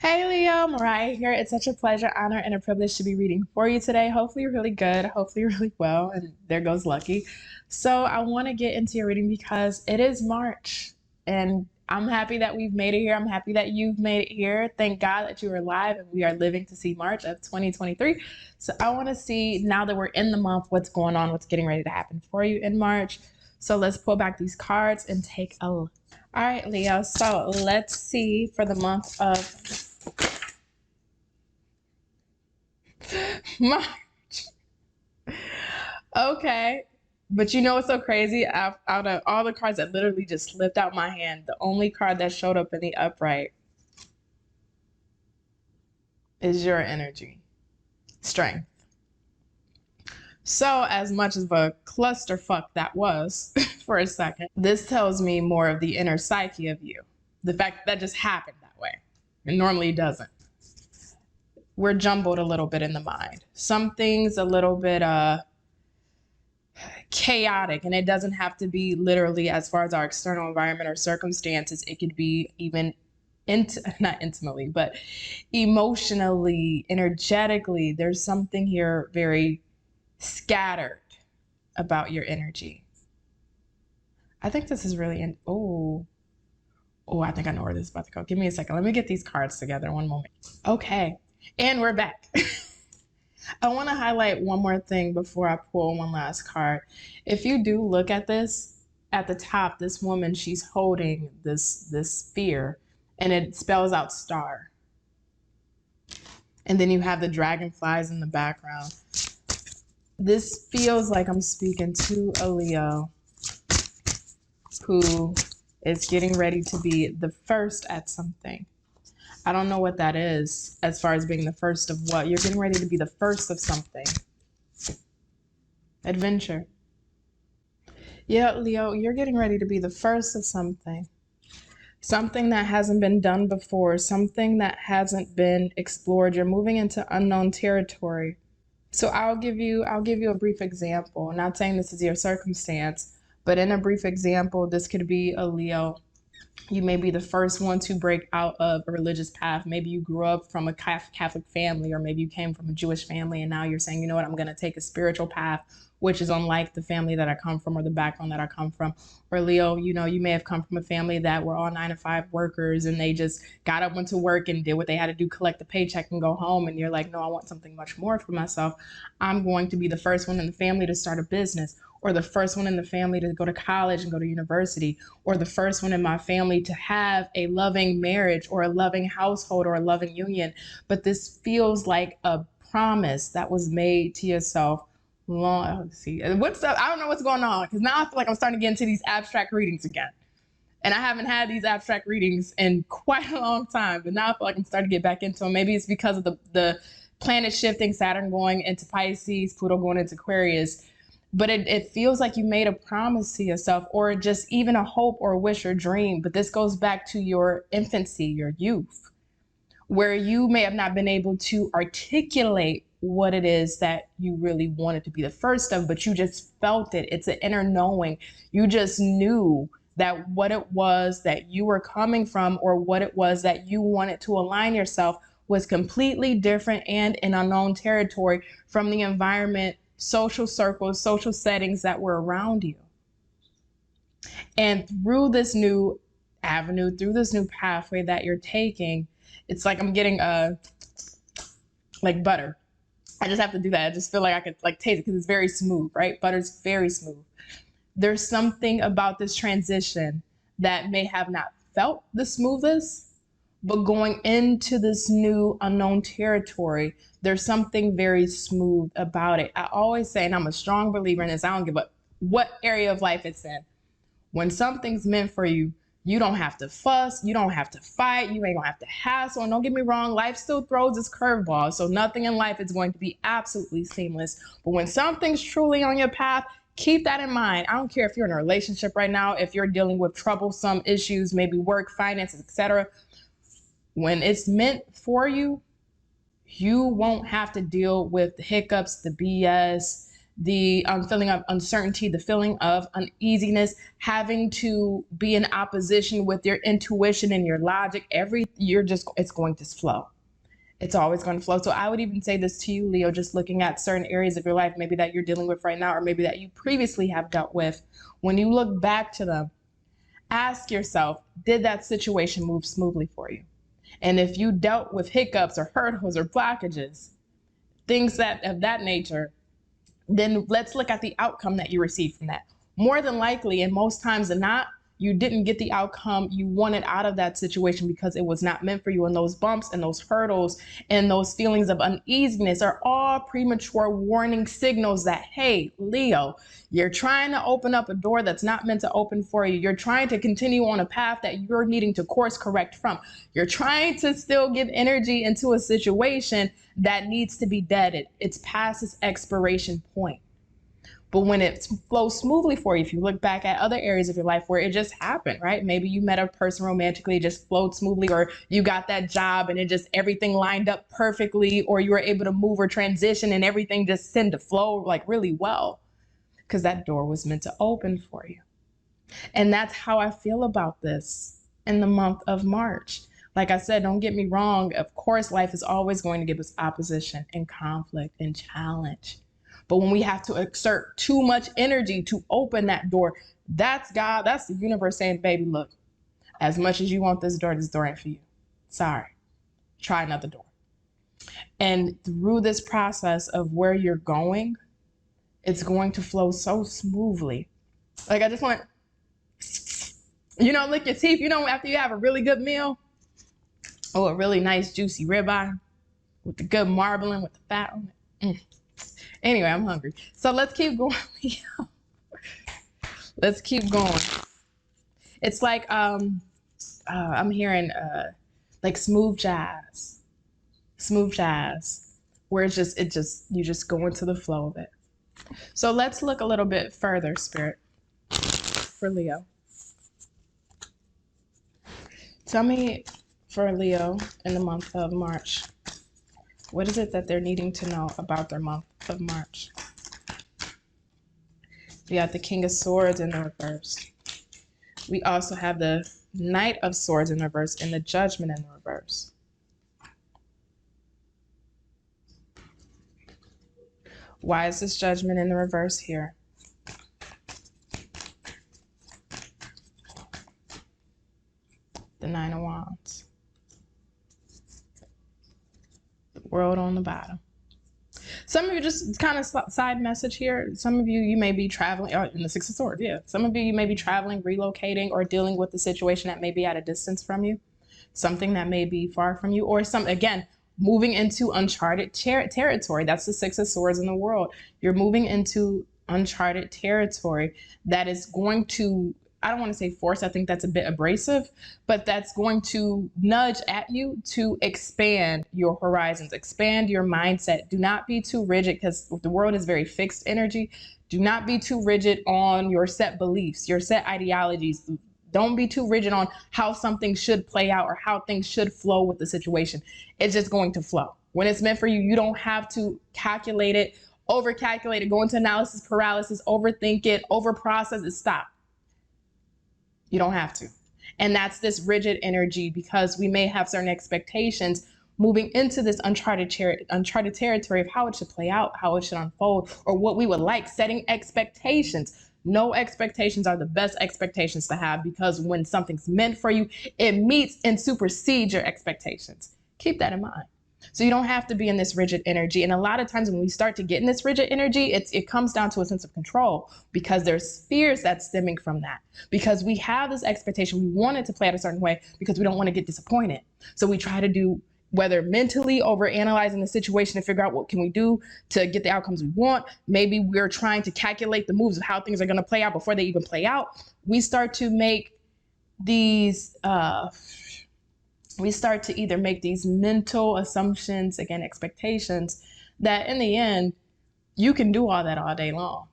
Hey Leo, Mariah here. It's such a pleasure, honor, and a privilege to be reading for you today. Hopefully, you're really good. Hopefully, you're really well. And there goes Lucky. So, I want to get into your reading because it is March, and I'm happy that we've made it here. I'm happy that you've made it here. Thank God that you are alive and we are living to see March of 2023. So, I want to see now that we're in the month what's going on, what's getting ready to happen for you in March. So, let's pull back these cards and take a look. All right, Leo. So, let's see for the month of March. Okay. But you know what's so crazy? Out of all the cards that literally just slipped out my hand, the only card that showed up in the upright is your energy, strength. So as much of a clusterfuck that was for a second, this tells me more of the inner psyche of you. The fact that just happened that way. It normally doesn't. We're jumbled a little bit in the mind. Something's a little bit chaotic, and it doesn't have to be literally as far as our external environment or circumstances. It could be even not intimately, but emotionally, energetically. There's something here very scattered about your energy. I think this is really oh, I think I know where this is about to go. Give me a second. Let me get these cards together. One moment. Okay. And we're back. I want to highlight one more thing before I pull one last card. If you do look at this, at the top, this woman, she's holding this sphere, and it spells out star. And then you have the dragonflies in the background. This feels like I'm speaking to a Leo who is getting ready to be the first at something. I don't know what that is as far as being the first of what. You're getting ready to be the first of something. Adventure. Yeah, Leo, you're getting ready to be the first of something. Something that hasn't been done before, something that hasn't been explored. You're moving into unknown territory. So I'll give you a brief example. I'm not saying this is your circumstance, but in a brief example, this could be a Leo. You may be the first one to break out of a religious path. Maybe you grew up from a Catholic family, or maybe you came from a Jewish family, and now you're saying, you know what, I'm going to take a spiritual path, which is unlike the family that I come from or the background that I come from. Or Leo, you know, you may have come from a family that were all 9-to-5 workers, and they just got up, went to work, and did what they had to do, collect the paycheck and go home. And you're like, no, I want something much more for myself. I'm going to be the first one in the family to start a business, or the first one in the family to go to college and go to university, or the first one in my family to have a loving marriage or a loving household or a loving union. But this feels like a promise that was made to yourself long. Let's see. What's up? I don't know what's going on, because now I feel like I'm starting to get into these abstract readings again. And I haven't had these abstract readings in quite a long time, but now I feel like I'm starting to get back into them. Maybe it's because of the planet shifting, Saturn going into Pisces, Pluto going into Aquarius. But it feels like you made a promise to yourself, or just even a hope or a wish or dream. But this goes back to your infancy, your youth, where you may have not been able to articulate what it is that you really wanted to be the first of, but you just felt it. It's an inner knowing. You just knew that what it was that you were coming from, or what it was that you wanted to align yourself, was completely different and in unknown territory from the environment, social circles, social settings that were around you. And through this new avenue, through this new pathway that you're taking, it's like I'm getting like butter. I just have to do that. I just feel like I could like taste it, because it's very smooth, right? Butter's very smooth. There's something about this transition that may have not felt the smoothest, but going into this new unknown territory, there's something very smooth about it. I always say, and I'm a strong believer in this, I don't give up what area of life it's in. When something's meant for you, you don't have to fuss, you don't have to fight, you ain't gonna have to hassle. And don't get me wrong, life still throws its curveballs, so nothing in life is going to be absolutely seamless. But when something's truly on your path, keep that in mind. I don't care if you're in a relationship right now, if you're dealing with troublesome issues, maybe work, finances, etc. When it's meant for you, you won't have to deal with the hiccups, the BS, the feeling of uncertainty, the feeling of uneasiness, having to be in opposition with your intuition and your logic. It's going to flow. It's always going to flow. So I would even say this to you, Leo, just looking at certain areas of your life, maybe that you're dealing with right now, or maybe that you previously have dealt with. When you look back to them, ask yourself, did that situation move smoothly for you? And if you dealt with hiccups or hurdles or blockages, things of that nature, then let's look at the outcome that you received from that. More than likely, and most times than not, you didn't get the outcome you wanted out of that situation because it was not meant for you. And those bumps and those hurdles and those feelings of uneasiness are all premature warning signals that, hey, Leo, you're trying to open up a door that's not meant to open for you. You're trying to continue on a path that you're needing to course correct from. You're trying to still give energy into a situation that needs to be deaded. It's past its expiration point. But when it flows smoothly for you, if you look back at other areas of your life where it just happened, right? Maybe you met a person romantically, it just flowed smoothly, or you got that job and it just everything lined up perfectly, or you were able to move or transition and everything just seemed to flow like really well because that door was meant to open for you. And that's how I feel about this in the month of March. Like I said, don't get me wrong. Of course, life is always going to give us opposition and conflict and challenge. But when we have to exert too much energy to open that door, that's God, that's the universe saying, baby, look, as much as you want this door ain't for you. Sorry, try another door. And through this process of where you're going, it's going to flow so smoothly. Like I just want, lick your teeth, after you have a really good meal, or a really nice juicy ribeye with the good marbling with the fat on it. Anyway, I'm hungry. So let's keep going. Let's keep going. It's like I'm hearing like smooth jazz, where you just go into the flow of it. So let's look a little bit further, Spirit, for Leo. Tell me, for Leo in the month of March, what is it that they're needing to know about their month of March? We have the King of Swords in the reverse. We also have the Knight of Swords in reverse and the Judgment in the reverse. Why is this Judgment in the reverse here? The Nine of Wands. The World on the bottom. Some of you, just kind of side message here, some of you may be traveling, in the Six of Swords, yeah. Some of you may be traveling, relocating, or dealing with a situation that may be at a distance from you, something that may be far from you, or again, moving into uncharted territory. That's the Six of Swords in the world. You're moving into uncharted territory that is going to, I don't want to say force, I think that's a bit abrasive, but that's going to nudge at you to expand your horizons, expand your mindset. Do not be too rigid, because the world is very fixed energy. Do not be too rigid on your set beliefs, your set ideologies. Don't be too rigid on how something should play out or how things should flow with the situation. It's just going to flow. When it's meant for you, you don't have to calculate it, over-calculate it, go into analysis paralysis, overthink it, over-process it. Stop. You don't have to. And that's this rigid energy, because we may have certain expectations moving into this uncharted territory of how it should play out, how it should unfold, or what we would like, setting expectations. No expectations are the best expectations to have, because when something's meant for you, it meets and supersedes your expectations. Keep that in mind. So you don't have to be in this rigid energy. And a lot of times when we start to get in this rigid energy, it comes down to a sense of control, because there's fears that's stemming from that. Because we have this expectation, we want it to play out a certain way because we don't want to get disappointed. So we try to do, whether mentally over analyzing the situation to figure out what can we do to get the outcomes we want. Maybe we're trying to calculate the moves of how things are going to play out before they even play out. We start to make these, we start to either make these mental assumptions, again, expectations, that in the end, you can do all that all day long.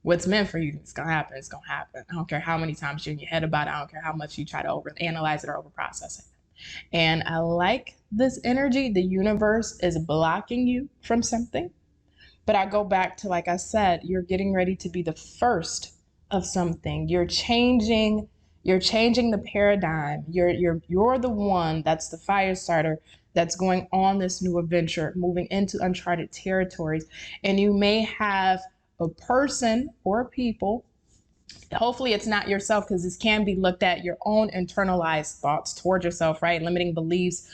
What's meant for you, it's going to happen. It's going to happen. I don't care how many times you're in your head about it. I don't care how much you try to overanalyze it or overprocess it. And I like this energy. The universe is blocking you from something. But I go back to, like I said, you're getting ready to be the first of something. You're changing the paradigm. You're the one that's the fire starter that's going on this new adventure, moving into uncharted territories. And you may have a person or people, hopefully it's not yourself, because this can be looked at your own internalized thoughts towards yourself, right? Limiting beliefs,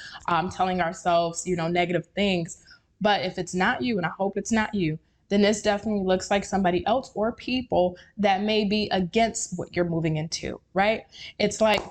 telling ourselves, negative things. But if it's not you, and I hope it's not you, then this definitely looks like somebody else or people that may be against what you're moving into, right? It's like,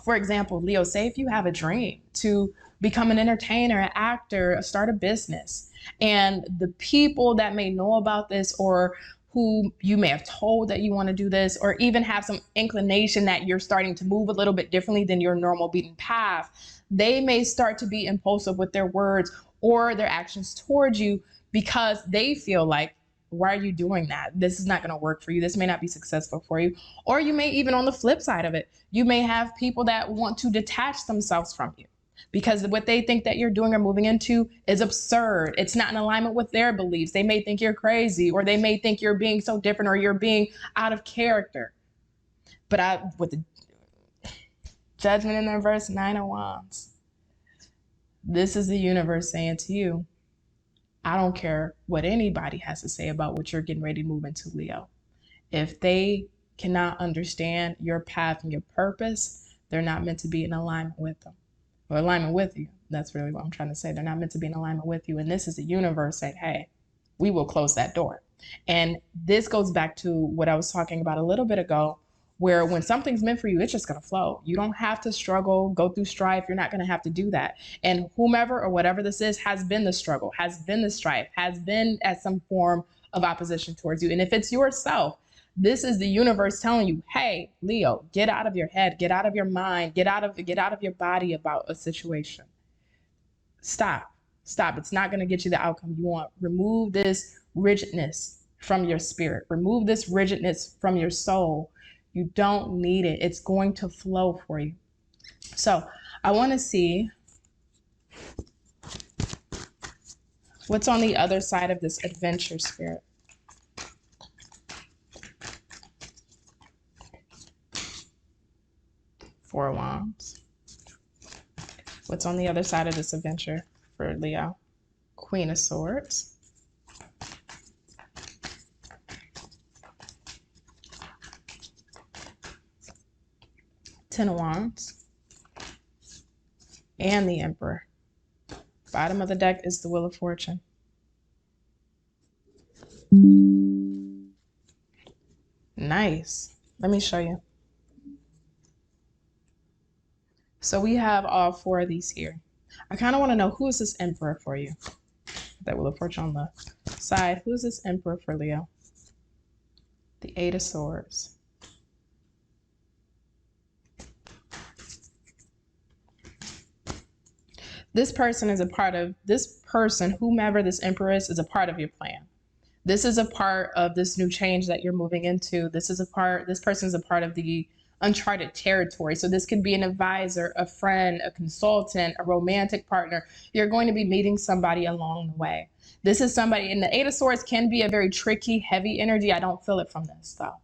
for example, Leo, say if you have a dream to become an entertainer, an actor, start a business, and the people that may know about this, or who you may have told that you want to do this, or even have some inclination that you're starting to move a little bit differently than your normal beaten path, they may start to be impulsive with their words or their actions towards you, because they feel like, why are you doing that? This is not going to work for you. This may not be successful for you. Or you may, even on the flip side of it, you may have people that want to detach themselves from you because what they think that you're doing or moving into is absurd. It's not in alignment with their beliefs. They may think you're crazy, or they may think you're being so different, or you're being out of character. But with the Judgment in the verse, 9 of Wands, this is the universe saying to you, I don't care what anybody has to say about what you're getting ready to move into, Leo. If they cannot understand your path and your purpose, they're not meant to be in alignment with them, or alignment with you. That's really what I'm trying to say. They're not meant to be in alignment with you. And this is the universe saying, hey, we will close that door. And this goes back to what I was talking about a little bit ago, where when something's meant for you, it's just going to flow. You don't have to struggle, go through strife. You're not going to have to do that. And whomever or whatever this is has been the struggle, has been the strife, has been at some form of opposition towards you. And if it's yourself, this is the universe telling you, hey, Leo, get out of your head, get out of your mind, get out of your body about a situation. Stop. It's not going to get you the outcome you want. Remove this rigidness from your spirit. Remove this rigidness from your soul. You don't need it. It's going to flow for you. So I want to see what's on the other side of this adventure, Spirit. Four of Wands. What's on the other side of this adventure for Leo? Queen of Swords. Ten of Wands. And the Emperor. Bottom of the deck is the Wheel of Fortune. Nice. Let me show you. So we have all four of these here. I kind of want to know, who is this Emperor for you? That Wheel of Fortune on the side. Who is this Emperor for Leo? The Eight of Swords. This person, whomever this Emperor is a part of your plan. This is a part of this new change that you're moving into. This person is a part of the uncharted territory. So this could be an advisor, a friend, a consultant, a romantic partner. You're going to be meeting somebody along the way. This is somebody, and the Eight of Swords can be a very tricky, heavy energy. I don't feel it from this though.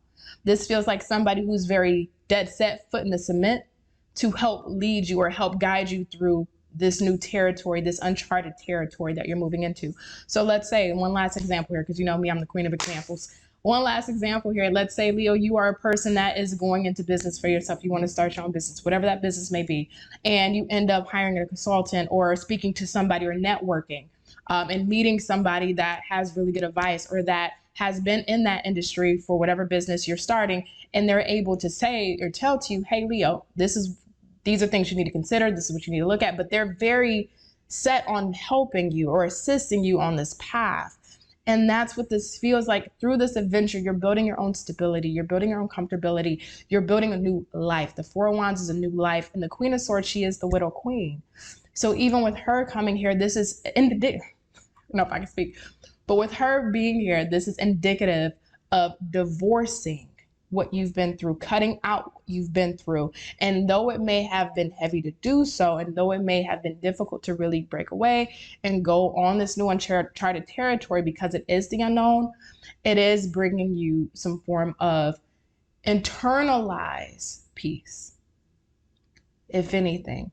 This feels like somebody who's very dead set, foot in the cement, to help lead you or help guide you through this new territory, this uncharted territory that you're moving into. So let's say, one last example here, because you know me, I'm the queen of examples. One last example here. Let's say, Leo, you are a person that is going into business for yourself. You want to start your own business, whatever that business may be. And you end up hiring a consultant or speaking to somebody or networking and meeting somebody that has really good advice or that has been in that industry for whatever business you're starting. And they're able to say or tell to you, hey, Leo, these are things you need to consider. This is what you need to look at. But they're very set on helping you or assisting you on this path. And that's what this feels like. Through this adventure, you're building your own stability. You're building your own comfortability. You're building a new life. The Four of Wands is a new life. And the Queen of Swords, she is the Widow Queen. So even with her coming here, this is indicative. I don't know if I can speak. But with her being here, this is indicative of divorcing what you've been through, cutting out what you've been through. And though it may have been heavy to do so, and though it may have been difficult to really break away and go on this new uncharted territory because it is the unknown, it is bringing you some form of internalized peace, if anything.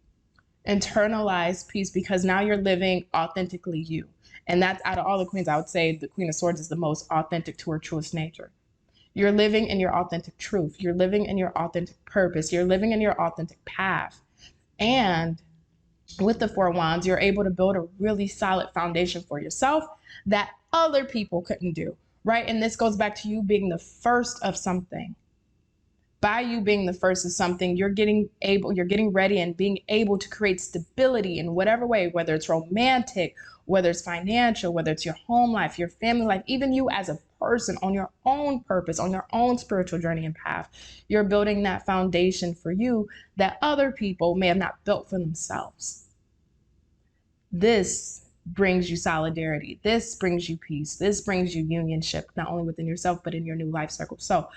Internalized peace, because now you're living authentically you. And that's, out of all the queens, I would say the Queen of Swords is the most authentic to her truest nature. You're living in your authentic truth. You're living in your authentic purpose. You're living in your authentic path. And with the Four Wands, you're able to build a really solid foundation for yourself that other people couldn't do, right? And this goes back to you being the first of something. By you being the first of something, you're getting ready and being able to create stability in whatever way, whether it's romantic, whether it's financial, whether it's your home life, your family life, even you as a person on your own purpose, on your own spiritual journey and path. You're building that foundation for you that other people may have not built for themselves. This brings you solidarity. This brings you peace. This brings you unionship, not only within yourself, but in your new life circle. So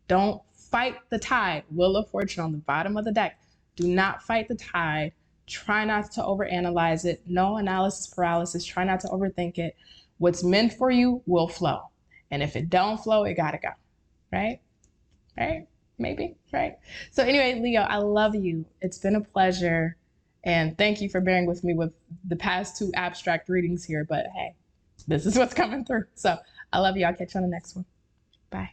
don't fight the tide. Wheel of Fortune on the bottom of the deck. Do not fight the tide. Try not to overanalyze it. No analysis paralysis. Try not to overthink it. What's meant for you will flow. And if it don't flow, it gotta go. Right? Right? Maybe. Right? So anyway, Leo, I love you. It's been a pleasure. And thank you for bearing with me with the past 2 abstract readings here. But hey, this is what's coming through. So I love you. I'll catch you on the next one. Bye.